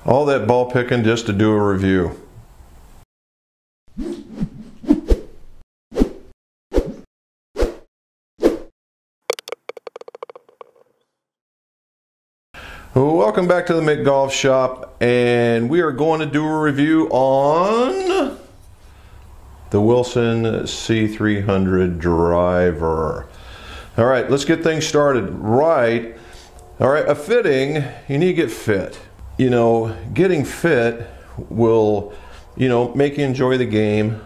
All that ball picking just to do a review. Welcome back to the Mick Golf Shop, and we are going to do a review on the Wilson C300 driver. All right, let's get things started right. All right, a fitting, you need to get fit. You know, getting fit will, make you enjoy the game.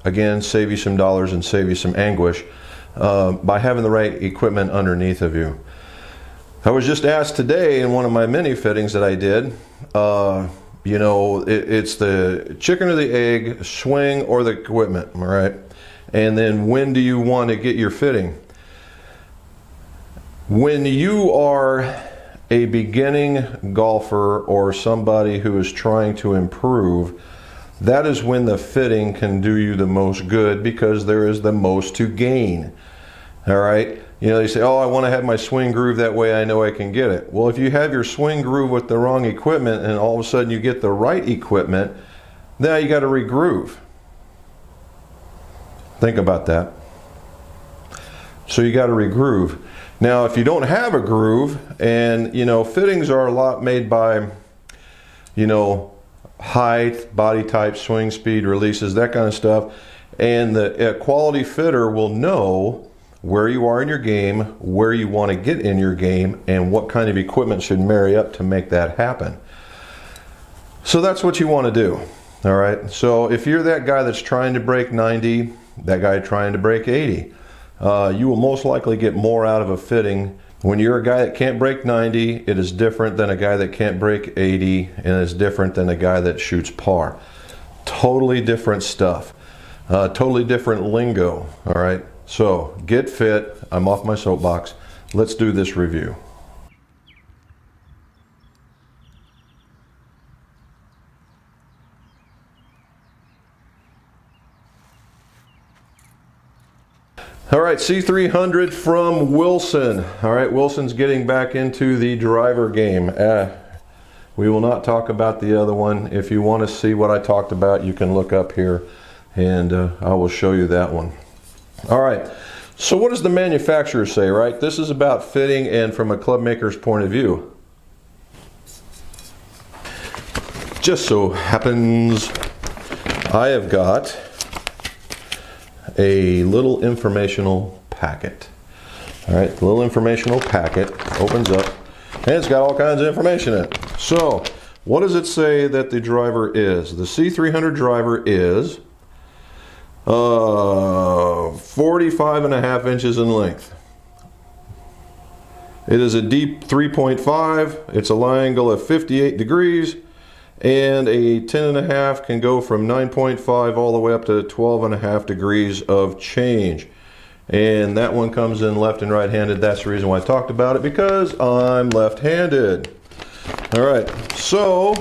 Again, save you some dollars and save you some anguish by having the right equipment underneath of you. I was just asked today in one of my mini fittings that I did, it's the chicken or the egg, swing or the equipment, all right? And then when do you want to get your fitting? When you are a beginning golfer or somebody who is trying to improve, that is when the fitting can do you the most good because there is the most to gain, all right? They say, oh, I want to have my swing groove, that way I know I can get it. Well, if you have your swing groove with the wrong equipment and all of a sudden you get the right equipment, now you got to re-groove. Think about that. So you got to re-groove. Now, if you don't have a groove, and fittings are a lot made by, height, body type, swing speed, releases, that kind of stuff, and the quality fitter will know where you are in your game, where you want to get in your game, and what kind of equipment should marry up to make that happen. So that's what you want to do. All right. So if you're that guy that's trying to break 90, that guy trying to break 80, you will most likely get more out of a fitting. When you're a guy that can't break 90, it is different than a guy that can't break 80, and it's different than a guy that shoots par. Totally different stuff. Totally different lingo. All right. So get fit. I'm off my soapbox. Let's do this review. All right, C300 from Wilson. All right, Wilson's getting back into the driver game. We will not talk about the other one. If you want to see what I talked about, you can look up here and I will show you that one. All right, so what does the manufacturer say, right? This is about fitting and from a club maker's point of view. Just so happens I have got a little informational packet. All right, the little informational packet opens up and it's got all kinds of information in it. So what does it say that the driver is? The C300 driver is 45.5 inches in length. It is a deep 3.5. It's a lie angle of 58 degrees, and a 10.5 can go from 9.5 all the way up to 12.5 degrees of change. And that one comes in left and right-handed. That's the reason why I talked about it, because I'm left-handed. All right, so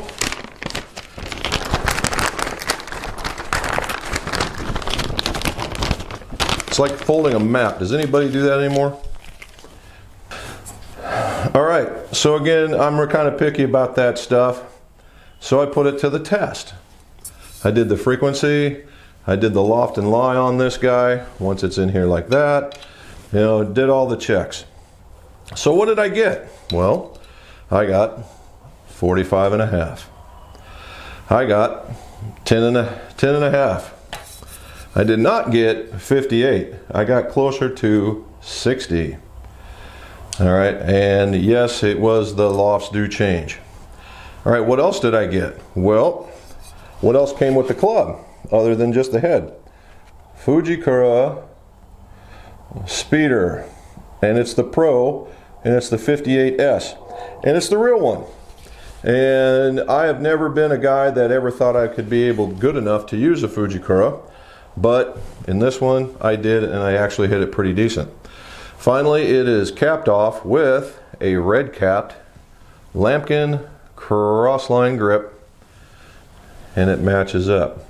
it's like folding a map. Does anybody do that anymore? All right, so again, I'm kind of picky about that stuff. So I put it to the test. I did the frequency, I did the loft and lie on this guy, once it's in here like that, did all the checks. So what did I get? Well, I got 45.5. I got 10.5. I did not get 58. I got closer to 60. All right, and yes, it was the lofts do change. All right, what else did I get? Well, what else came with the club other than just the head? Fujikura speeder, and it's the Pro, and it's the 58S, and it's the real one. And I have never been a guy that ever thought I could be good enough to use a Fujikura. But in this one I did, and I actually hit it pretty decent. Finally, it is capped off with a red capped lambkin crossline grip, and it matches up.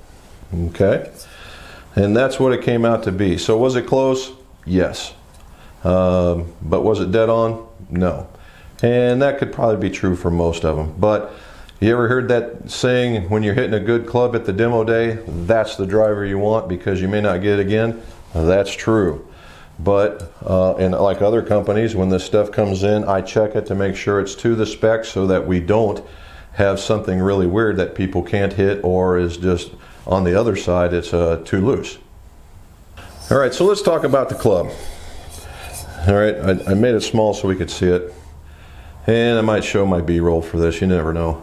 Okay, and that's what it came out to be. So was it close? Yes. But was it dead on? No. And that could probably be true for most of them. But You ever heard that saying, when you're hitting a good club at the demo day, that's the driver you want because you may not get it again? That's true. But, and like other companies, when this stuff comes in, I check it to make sure it's to the specs so that we don't have something really weird that people can't hit, or is just on the other side, it's too loose. All right, so let's talk about the club. All right, I made it small so we could see it. And I might show my B-roll for this, you never know.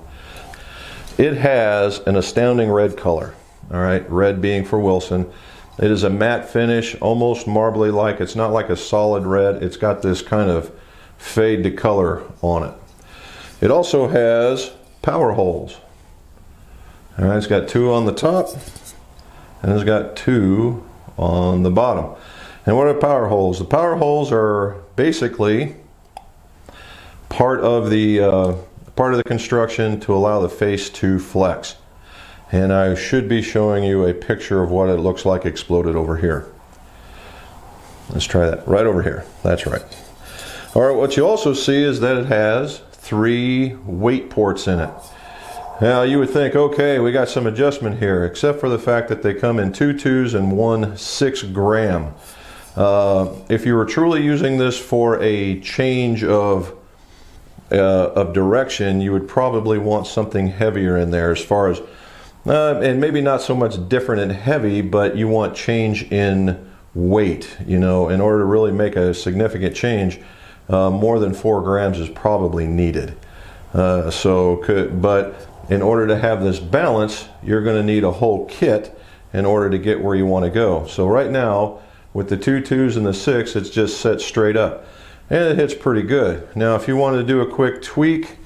It has an astounding red color. All right, red being for Wilson. It is a matte finish, almost marbly like. It's not like a solid red. It's got this kind of fade to color on it. It also has power holes. All right, it's got 2 on the top and it's got 2 on the bottom. And what are power holes? The power holes are basically part of the construction to allow the face to flex. And I should be showing you a picture of what it looks like exploded over here. Let's try that right over here. That's right. All right, what you also see is that it has 3 weight ports in it. Now you would think, okay, we got some adjustment here, except for the fact that they come in 2 2s and 1 6 gram. If you were truly using this for a change of direction, you would probably want something heavier in there, as far as and maybe not so much different and heavy, but you want change in weight. You know, in order to really make a significant change, more than 4 grams is probably needed. But in order to have this balance, you're going to need a whole kit in order to get where you want to go. So right now, with the 2 2s and the 6, it's just set straight up. And it hits pretty good. Now, if you wanted to do a quick tweak,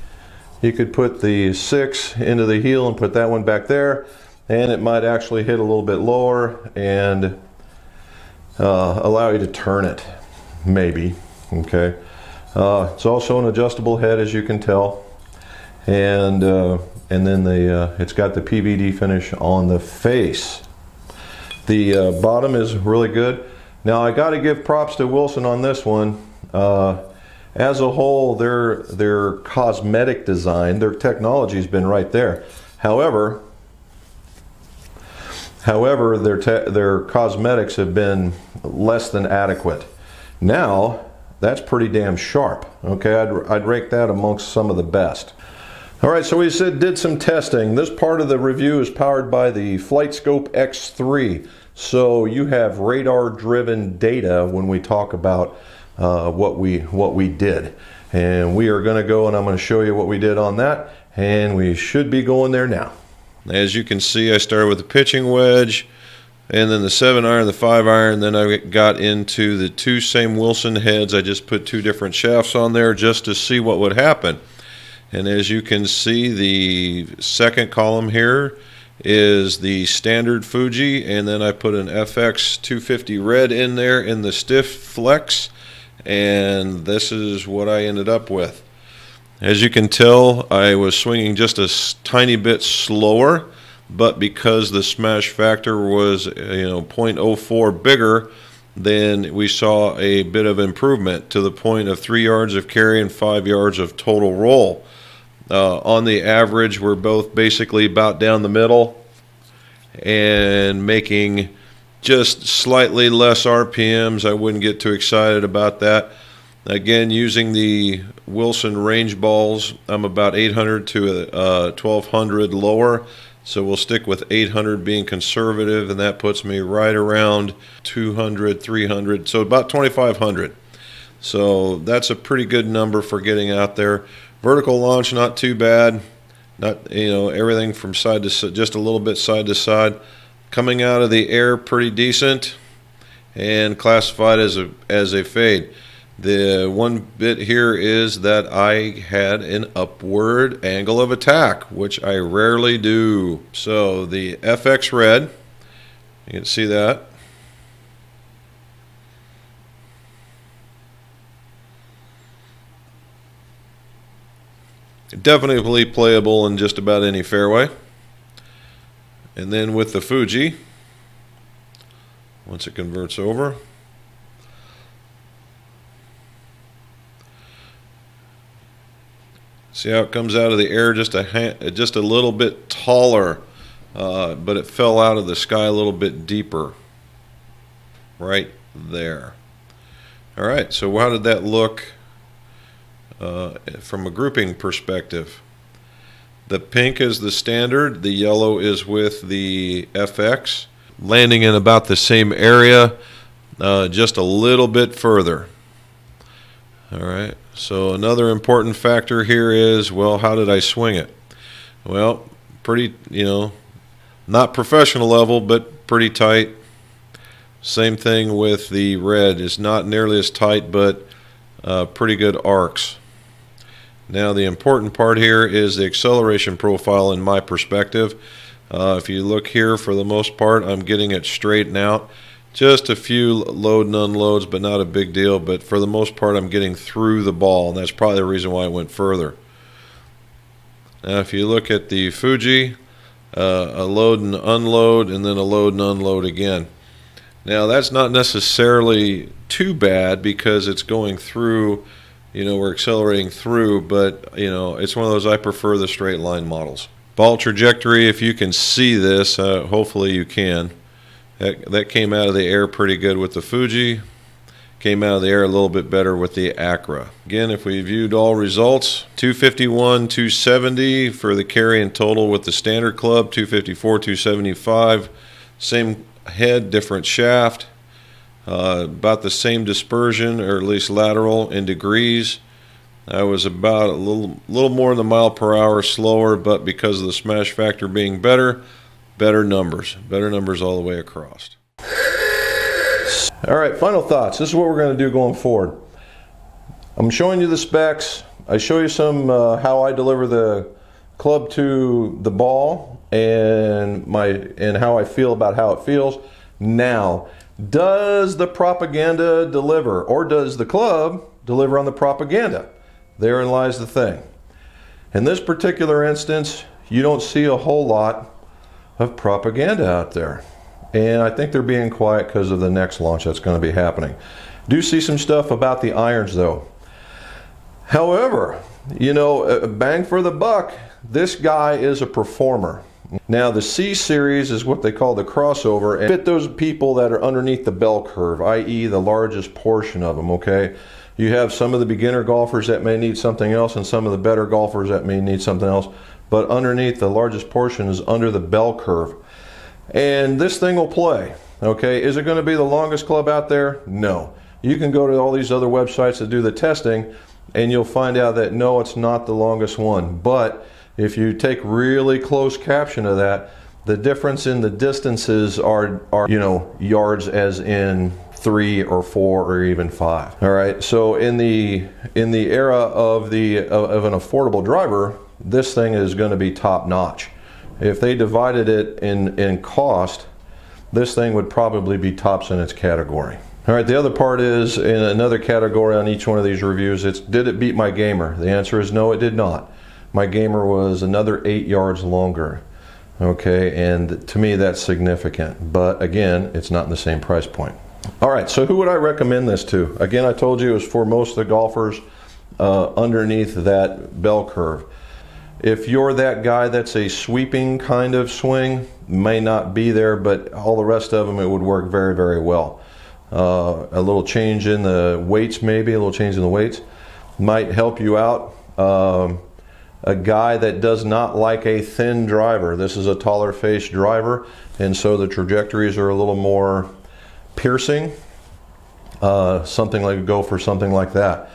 you could put the 6 into the heel and put that one back there, and it might actually hit a little bit lower and allow you to turn it, maybe. Okay. It's also an adjustable head, as you can tell, and then it's got the PVD finish on the face. The bottom is really good. Now, I got to give props to Wilson on this one. As a whole, their cosmetic design, their technology has been right there. However, their cosmetics have been less than adequate. Now, that's pretty damn sharp. Okay, I'd rate that amongst some of the best. All right, so we did some testing. This part of the review is powered by the FlightScope X3. So you have radar-driven data when we talk about what we did, and we are going to go and I'm going to show you what we did on that, and we should be going there now. As you can see, I started with the pitching wedge, and then the 7-iron, the 5-iron, then I got into the 2 same Wilson heads. I just put 2 different shafts on there just to see what would happen. And as you can see, the second column here is the standard Fuji, and then I put an FX 250 red in there in the stiff flex, and this is what I ended up with. As you can tell, I was swinging just a tiny bit slower, but because the smash factor was 0.04 bigger, then we saw a bit of improvement to the point of 3 yards of carry and 5 yards of total roll. On the average, we're both basically about down the middle and making just slightly less RPMs. I wouldn't get too excited about that. Again, using the Wilson range balls, I'm about 800 to 1200 lower, so we'll stick with 800 being conservative, and that puts me right around 200, 300, so about 2500. So that's a pretty good number for getting out there. Vertical launch, not too bad. Not, everything from side to side, just a little bit side to side. Coming out of the air, pretty decent, and classified as a fade. The one bit here is that I had an upward angle of attack, which I rarely do. So the FX red, you can see that. Definitely playable in just about any fairway. And then with the Fuji, once it converts over, See how it comes out of the air just a little bit taller, but it fell out of the sky a little bit deeper. Right there. All right, so how did that look from a grouping perspective? The pink is the standard, the yellow is with the FX, landing in about the same area, just a little bit further. All right, so another important factor here is, well, how did I swing it? Well, pretty, not professional level, but pretty tight. Same thing with the red. It's not nearly as tight, but pretty good arcs. Now the important part here is the acceleration profile in my perspective. If you look here, for the most part, I'm getting it straightened out. Just a few load and unloads, but not a big deal. But for the most part, I'm getting through the ball, and that's probably the reason why I went further. Now if you look at the Fuji, a load and unload, and then a load and unload again. Now that's not necessarily too bad because it's going through, we're accelerating through, but it's one of those, I prefer the straight line models. Ball trajectory, if you can see this, hopefully you can. That came out of the air pretty good with the Fuji. Came out of the air a little bit better with the Acura. Again, if we viewed all results, 251, 270 for the carry in total with the standard club, 254, 275. Same head, different shaft. About the same dispersion, or at least lateral in degrees. I was about a little more than a mile per hour slower, but because of the smash factor being better numbers all the way across. All right, final thoughts. This is what we're going to do going forward. I'm showing you the specs. I show you some how I deliver the club to the ball and how I feel about how it feels. Now, does the propaganda deliver, or does the club deliver on the propaganda? Therein lies the thing. In this particular instance, you don't see a whole lot of propaganda out there. And I think they're being quiet because of the next launch that's going to be happening. Do see some stuff about the irons though. However, bang for the buck, this guy is a performer. Now the C series is what they call the crossover, and fit those people that are underneath the bell curve, i.e. the largest portion of them, okay? You have some of the beginner golfers that may need something else and some of the better golfers that may need something else, but underneath the largest portion is under the bell curve. And this thing will play, okay? Is it going to be the longest club out there? No. You can go to all these other websites that do the testing and you'll find out that no, it's not the longest one. But if you take really close caption of that, the difference in the distances are yards as in 3 or 4 or even 5. All right, so in the era of an affordable driver, this thing is going to be top notch. If they divided it in cost, this thing would probably be tops in its category. All right, the other part is, in another category on each one of these reviews, it's did it beat my Gamer? The answer is no, it did not. My Gamer was another 8 yards longer. Okay, and to me that's significant, but again, it's not in the same price point. All right, so who would I recommend this to? Again, I told you it was for most of the golfers underneath that bell curve. If you're that guy that's a sweeping kind of swing, may not be there, but all the rest of them, it would work very, very well. A little change in the weights, maybe a little change in the weights might help you out. A guy that does not like a thin driver, this is a taller face driver, and so the trajectories are a little more piercing. Something like, go for something like that.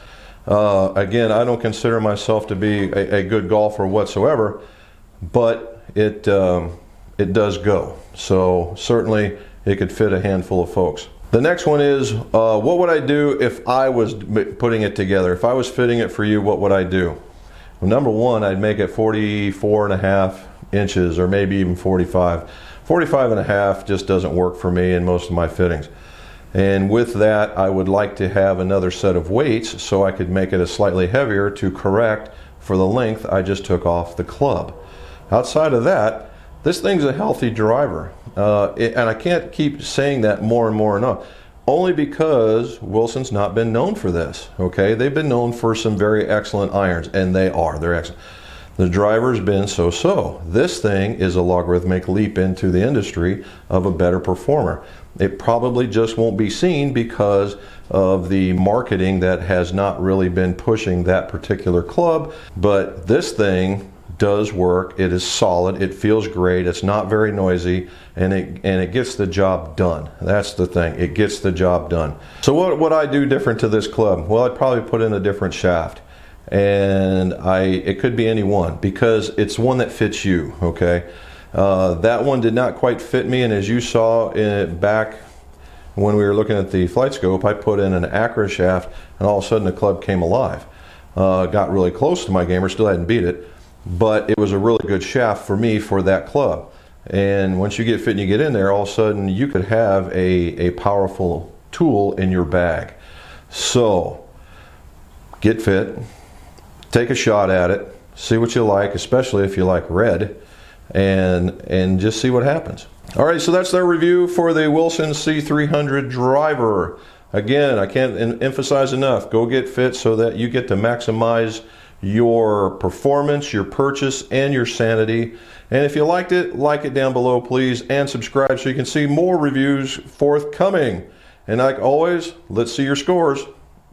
Again, I don't consider myself to be a good golfer whatsoever, but it does go. So certainly it could fit a handful of folks. The next one is, what would I do if I was putting it together? If I was fitting it for you, what would I do? Well, number one, I'd make it 44.5 inches or maybe even 45. 45.5 just doesn't work for me in most of my fittings. And with that, I would like to have another set of weights so I could make it a slightly heavier to correct for the length I just took off the club. Outside of that, this thing's a healthy driver. And I can't keep saying that more and more enough. only because Wilson's not been known for this. Okay, they've been known for some very excellent irons, and they're excellent. The driver's been so-so. This thing is a logarithmic leap into the industry of a better performer. It probably just won't be seen because of the marketing that has not really been pushing that particular club, but this thing does work. It is solid, it feels great, it's not very noisy, and it gets the job done. That's the thing, it gets the job done. So what would I do different to this club? Well, I'd probably put in a different shaft, and it could be any one because it's one that fits you. Okay, that one did not quite fit me, and as you saw back when we were looking at the flight scope, I put in an Acra shaft, and all of a sudden the club came alive. Got really close to my gamer, still hadn't beat it, but it was a really good shaft for me for that club. And once you get fit and you get in there, all of a sudden you could have a powerful tool in your bag. So get fit, take a shot at it, see what you like, especially if you like red, and just see what happens. All right, so that's their review for the Wilson C300 driver. Again, I can't emphasize enough, go get fit so that you get to maximize your performance, your purchase, and your sanity. And if you liked it, like it down below, please, and subscribe so you can see more reviews forthcoming. And like always, let's see your scores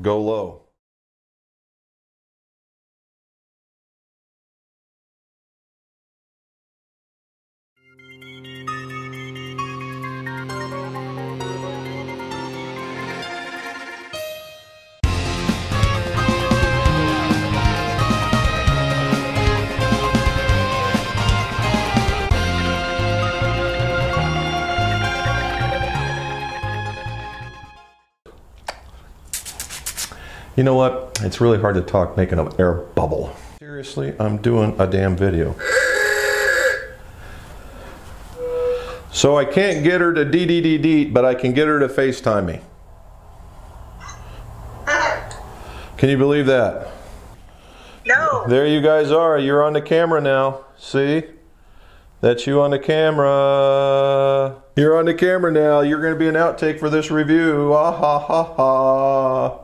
go low. You know what? It's really hard to talk making an air bubble. Seriously, I'm doing a damn video. So I can't get her to dee, but I can get her to FaceTime me. Can you believe that? No. There you guys are. You're on the camera now. See? That's you on the camera. You're on the camera now. You're going to be an outtake for this review. Ah ha ha ha.